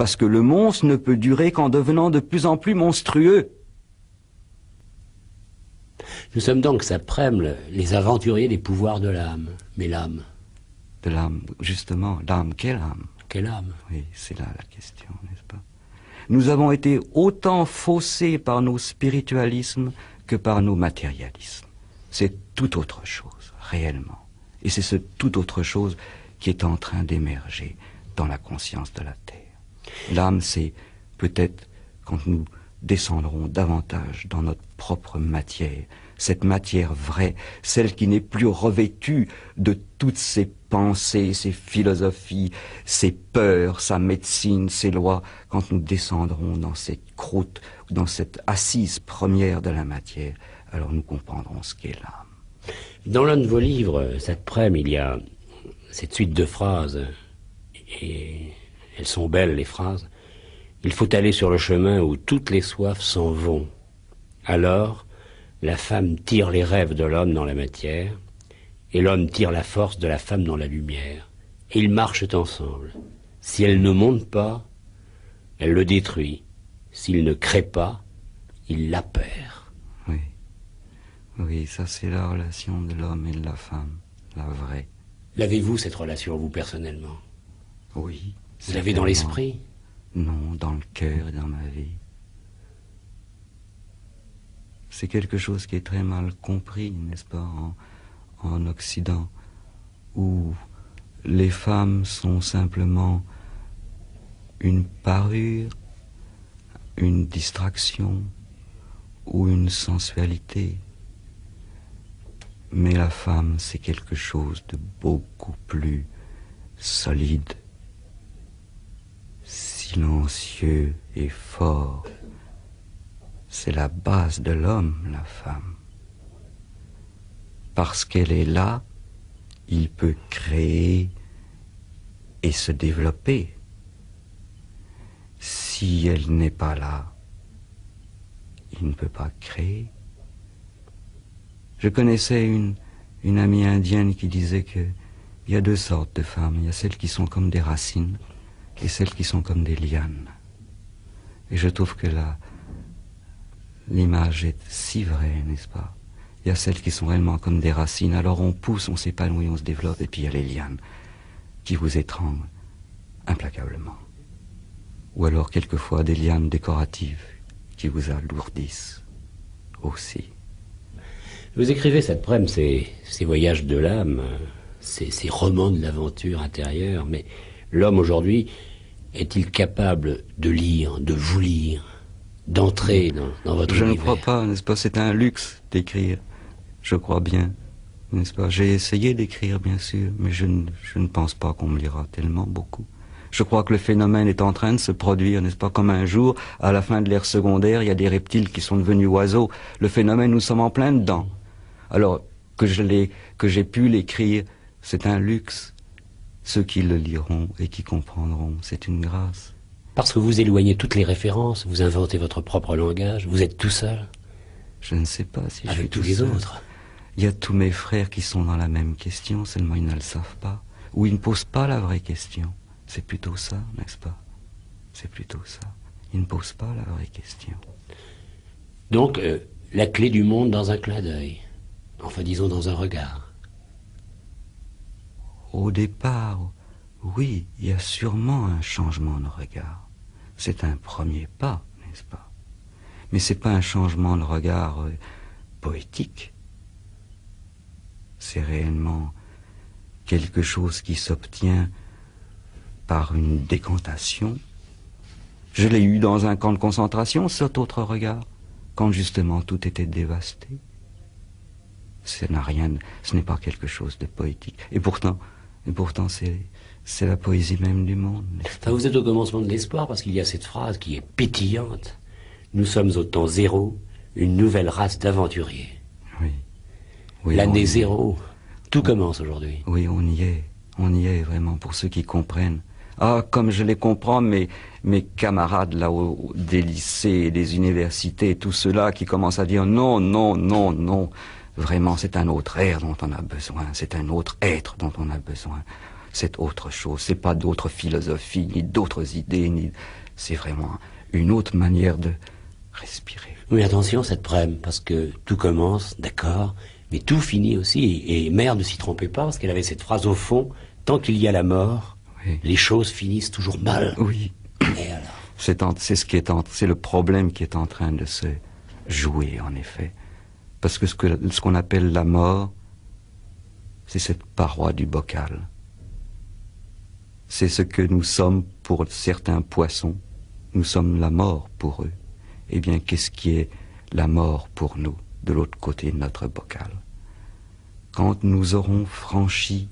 parce que le monstre ne peut durer qu'en devenant de plus en plus monstrueux. Nous sommes donc, s'après-midi, les aventuriers des pouvoirs de l'âme. Mais l'âme? De l'âme, justement, l'âme, quelle âme? Quelle âme? Oui, c'est là la question, n'est-ce pas? Nous avons été autant faussés par nos spiritualismes que par nos matérialismes. C'est tout autre chose, réellement. Et c'est ce tout autre chose qui est en train d'émerger dans la conscience de la Terre. L'âme, c'est peut-être quand nous descendrons davantage dans notre propre matière, cette matière vraie, celle qui n'est plus revêtue de toutes ces pensées, ces philosophies, ces peurs, sa médecine, ses lois, quand nous descendrons dans cette croûte, dans cette assise première de la matière, alors nous comprendrons ce qu'est l'âme. Dans l'un de vos livres, cette prème, il y a cette suite de phrases, et elles sont belles, les phrases. Il faut aller sur le chemin où toutes les soifs s'en vont. Alors, la femme tire les rêves de l'homme dans la matière, et l'homme tire la force de la femme dans la lumière. Et ils marchent ensemble. Si elle ne monte pas, elle le détruit. S'il ne crée pas, il la perd. Oui, oui, ça c'est la relation de l'homme et de la femme, la vraie. L'avez-vous, cette relation, vous, personnellement? Oui. Vous l'avez dans l'esprit? Non, dans le cœur et dans ma vie. C'est quelque chose qui est très mal compris, n'est-ce pas, en Occident, où les femmes sont simplement une parure, une distraction ou une sensualité. Mais la femme, c'est quelque chose de beaucoup plus solide, silencieux et fort. C'est la base de l'homme, la femme. Parce qu'elle est là, il peut créer et se développer. Si elle n'est pas là, il ne peut pas créer. Je connaissais une amie indienne qui disait qu'il y a deux sortes de femmes. Il y a celles qui sont comme des racines et celles qui sont comme des lianes. Et je trouve que l'image est si vraie, n'est-ce pas? Il y a celles qui sont réellement comme des racines. Alors on pousse, on s'épanouit, on se développe. Et puis il y a les lianes qui vous étranglent implacablement. Ou alors quelquefois des lianes décoratives qui vous alourdissent aussi. Vous écrivez cette prème, ces voyages de l'âme, ces romans de l'aventure intérieure, mais l'homme aujourd'hui, est-il capable de lire, de vous lire, d'entrer dans votre univers? Je ne crois pas, n'est-ce pas? C'est un luxe d'écrire, je crois bien, n'est-ce pas? J'ai essayé d'écrire, bien sûr, mais je ne pense pas qu'on me lira tellement beaucoup. Je crois que le phénomène est en train de se produire, n'est-ce pas? Comme un jour, à la fin de l'ère secondaire, il y a des reptiles qui sont devenus oiseaux. Le phénomène, nous sommes en plein dedans. Alors, que j'ai pu l'écrire, c'est un luxe. Ceux qui le liront et qui comprendront, c'est une grâce. Parce que vous éloignez toutes les références, vous inventez votre propre langage, vous êtes tout seul? Je ne sais pas si je suis tous les autres. Il y a tous mes frères qui sont dans la même question, seulement ils ne le savent pas. Ou ils ne posent pas la vraie question. C'est plutôt ça, n'est-ce pas? C'est plutôt ça. Ils ne posent pas la vraie question. Donc, la clé du monde dans un clin d'œil. Enfin, disons dans un regard. Au départ, oui, il y a sûrement un changement de regard. C'est un premier pas, n'est-ce pas? Mais c'est pas un changement de regard poétique. C'est réellement quelque chose qui s'obtient par une décantation. Je l'ai eu dans un camp de concentration, cet autre regard, quand justement tout était dévasté. Ce n'est pas quelque chose de poétique. Et pourtant c'est la poésie même du monde. Enfin, vous êtes au commencement de l'espoir parce qu'il y a cette phrase qui est pétillante. Nous sommes au temps zéro, une nouvelle race d'aventuriers. Oui, l'année zéro, tout commence aujourd'hui. Oui, on y est vraiment pour ceux qui comprennent. Ah, comme je les comprends, mes camarades là des lycées, des universités, tout ceux-là qui commencent à dire non, non, non, non. Vraiment, c'est un autre air dont on a besoin, c'est un autre être dont on a besoin. c'est autre chose. C'est pas d'autres philosophies, ni d'autres idées, c'est vraiment une autre manière de respirer. Oui, attention, cette prème, parce que tout commence, d'accord, mais tout finit aussi. Et Mère ne s'y trompait pas, parce qu'elle avait cette phrase au fond, tant qu'il y a la mort, oui, les choses finissent toujours mal. Oui. Et alors? C'est le problème qui est en train de se jouer, en effet. Parce que ce qu'on appelle la mort, c'est cette paroi du bocal. C'est ce que nous sommes pour certains poissons. Nous sommes la mort pour eux. Eh bien, qu'est-ce qui est la mort pour nous, de l'autre côté de notre bocal? Quand nous aurons franchi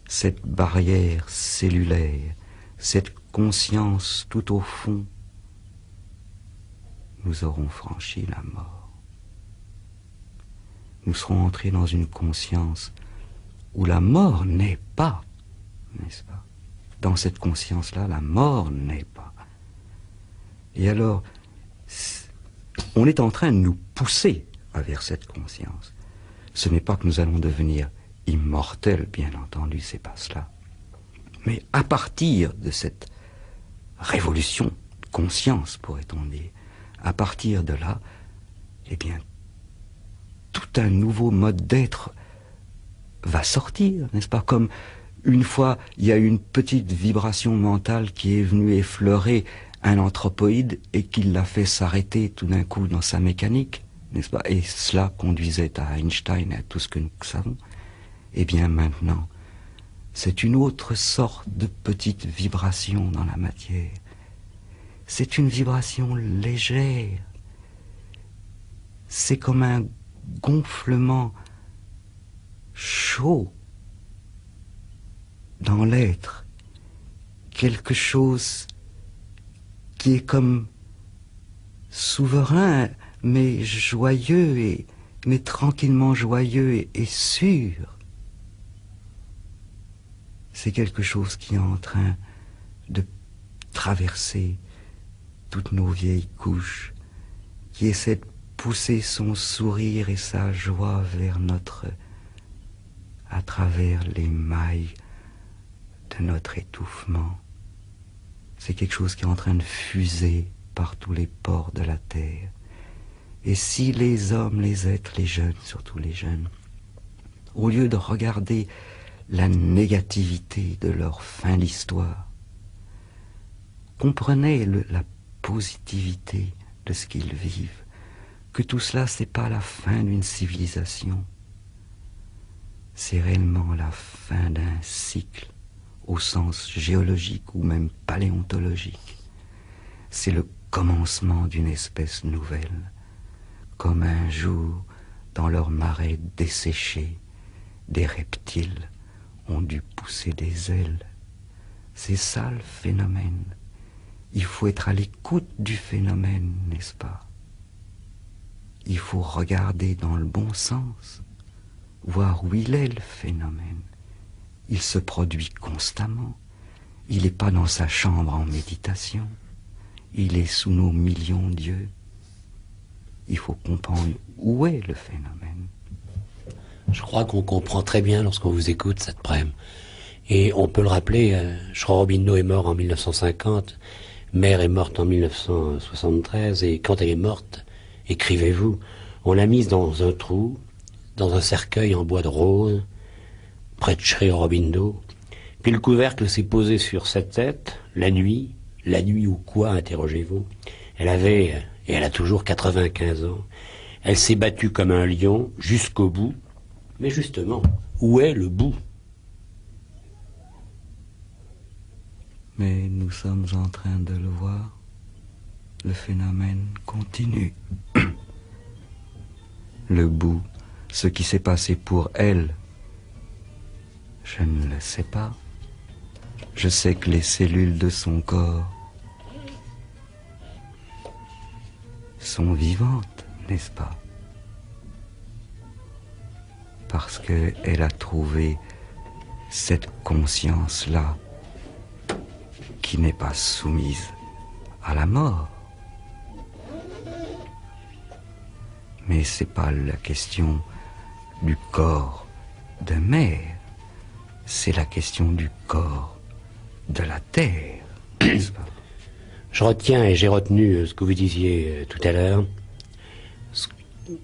cette barrière cellulaire, cette conscience tout au fond, nous aurons franchi la mort. Nous serons entrés dans une conscience où la mort n'est pas, n'est-ce pas? Dans cette conscience-là, la mort n'est pas. Et alors, on est en train de nous pousser vers cette conscience. Ce n'est pas que nous allons devenir immortels, bien entendu, c'est pas cela. Mais à partir de cette révolution de conscience, pourrait-on dire, à partir de là, eh bien, tout un nouveau mode d'être va sortir, n'est-ce pas? Comme une fois, il y a une petite vibration mentale qui est venue effleurer un anthropoïde et qui l'a fait s'arrêter tout d'un coup dans sa mécanique, n'est-ce pas? Et cela conduisait à Einstein et à tout ce que nous savons. Eh bien maintenant, c'est une autre sorte de petite vibration dans la matière. C'est une vibration légère. C'est comme un gonflement chaud dans l'être. Quelque chose qui est comme souverain, mais joyeux, mais tranquillement joyeux et sûr. C'est quelque chose qui est en train de traverser toutes nos vieilles couches, qui essaie de pousser son sourire et sa joie vers à travers les mailles de notre étouffement. C'est quelque chose qui est en train de fuser par tous les pores de la terre. Et si les hommes, les êtres, les jeunes, surtout les jeunes, au lieu de regarder la négativité de leur fin d'histoire, comprenaient la positivité de ce qu'ils vivent, que tout cela, c'est pas la fin d'une civilisation, c'est réellement la fin d'un cycle, au sens géologique ou même paléontologique. C'est le commencement d'une espèce nouvelle, comme un jour, dans leur marais desséché, des reptiles ont dû pousser des ailes. C'est ça le phénomène. Il faut être à l'écoute du phénomène, n'est-ce pas? Il faut regarder dans le bon sens, voir où il est le phénomène. Il se produit constamment. Il n'est pas dans sa chambre en méditation. Il est sous nos millions d'yeux. Il faut comprendre où est le phénomène. Je crois qu'on comprend très bien lorsqu'on vous écoute, cette prème. Et on peut le rappeler, Aurobindo est mort en 1950, Mère est morte en 1973, et quand elle est morte, écrivez-vous, on l'a mise dans un trou, dans un cercueil en bois de rose, près de Sri Aurobindo, puis le couvercle s'est posé sur sa tête, la nuit ou quoi, interrogez-vous. Elle avait, et elle a toujours 95 ans, elle s'est battue comme un lion jusqu'au bout, mais justement, où est le bout? Mais nous sommes en train de le voir. Le phénomène continue. Le bout, ce qui s'est passé pour elle, je ne le sais pas. Je sais que les cellules de son corps sont vivantes, n'est-ce pas? Parce qu'elle a trouvé cette conscience-là qui n'est pas soumise à la mort. Mais c'est pas la question du corps de mère. c'est la question du corps, de la terre, n'est-ce pas? Je retiens et j'ai retenu ce que vous disiez tout à l'heure.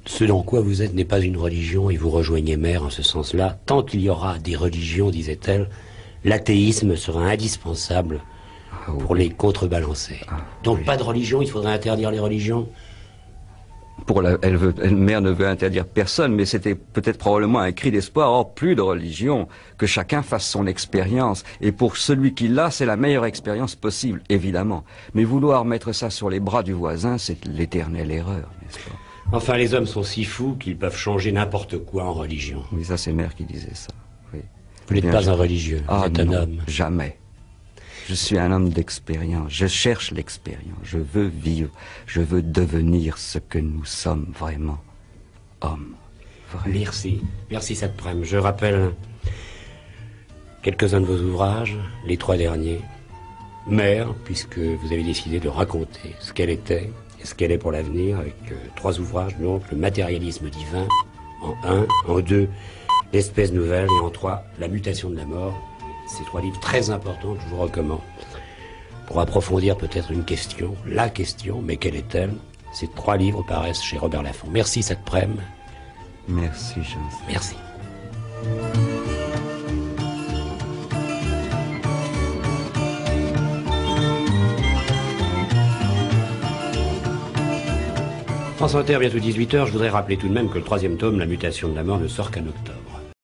Ce dans quoi vous êtes n'est pas une religion, et vous rejoignez Mère en ce sens-là. Tant qu'il y aura des religions, disait-elle, l'athéisme sera indispensable pour les contrebalancer. Donc oui. Pas de religion, il faudrait interdire les religions. Mère ne veut interdire personne, mais c'était peut-être probablement un cri d'espoir. Or, plus de religion, que chacun fasse son expérience. Et pour celui qui l'a, c'est la meilleure expérience possible, évidemment. Mais vouloir mettre ça sur les bras du voisin, c'est l'éternelle erreur, n'est-ce pas? Enfin, les hommes sont si fous qu'ils peuvent changer n'importe quoi en religion. Oui, ça c'est Mère qui disait ça. Oui. Vous n'êtes pas un religieux, vous êtes un homme. Jamais. Je suis un homme d'expérience, je cherche l'expérience, je veux vivre, je veux devenir ce que nous sommes vraiment, hommes. Vraiment. Merci, merci Satprem. Je rappelle quelques-uns de vos ouvrages, les 3 derniers. Mère, puisque vous avez décidé de raconter ce qu'elle était et ce qu'elle est pour l'avenir, avec 3 ouvrages, donc le matérialisme divin, en 1, en 2, l'espèce nouvelle, et en 3, la mutation de la mort. Ces 3 livres très importants que je vous recommande pour approfondir peut-être une question, la question, mais quelle est-elle? Ces 3 livres paraissent chez Robert Laffont. Merci Satprem. Merci Jean. Merci. France Inter, bientôt 18h. Je voudrais rappeler tout de même que le 3e tome, La mutation de la mort, ne sort qu'en octobre.